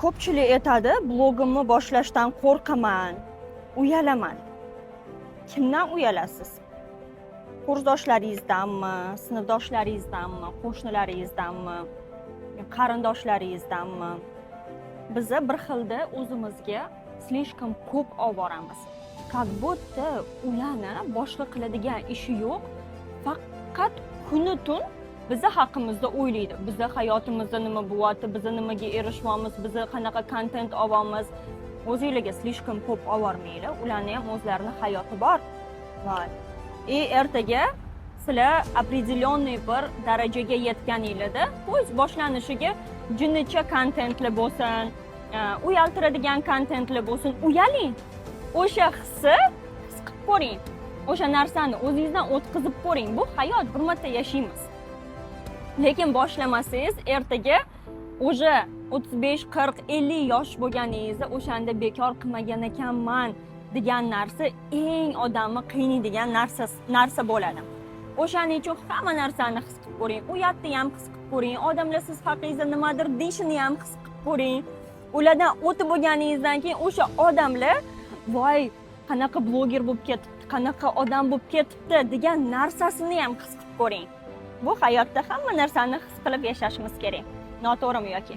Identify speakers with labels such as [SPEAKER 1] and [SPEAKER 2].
[SPEAKER 1] Ko'pchilik aytadi, blogimni boshlashdan qo'rqaman, uyalaman. Kimdan uyalasiz? Kursdoshlaringizdanmi, sinfdoshlaringizdanmi, qo'shnilaringizdanmi, qarindoshlaringizdanmi? Biza bir xilda o'zimizga slishkam ko'p olib boramiz. Как будто ularni boshqa qiladigan ishi yo'q, faqat kuni tun biza haqimizda o'ylaydi. Biza hayotimizda nima bo'lyapti, biza nimaga erishmoqmiz, biza qanaqa kontent olamiz. O'zingizlarga slishkam ko'p olvormanglar. Ularning ham o'zlarining hayoti bor. Ertaga sizlar определенный bir darajaga yetganinglarda, o'z boshlanishiga jinnicha kontentlar bo'lsin, uyaltiradigan kontentlar bo'lsin, uyaling. O'sha hissi his qilib ko'ring. O'sha narsani o'zingizdan o'tkazib ko'ring. Bu hayot, bir marta yashaymiz. Lekin boshlamasangiz, ertaga o'sha 35, 40, 50 yosh bo'lganingizda o'shanda bekor qilmagan ekanman degan narsa eng odamni qiynaydigan narsa bo'ladi. O'shaning uchun hamma narsani his qilib ko'ring. Uyatni ham his qilib ko'ring. Odamlar siz haqingizda nimadir deyishini ham his qilib ko'ring. Ulardan o'tib bo'lganingizdan keyin o'sha odamlar voy, qanaqa bloger bo'lib ketibdi, qanaqa odam bo'lib ketibdi degan narsasini ham his qilib ko'ring. Bu hayotda hamma narsani his qilib yashashimiz kerak. Noto'g'rimi yoki?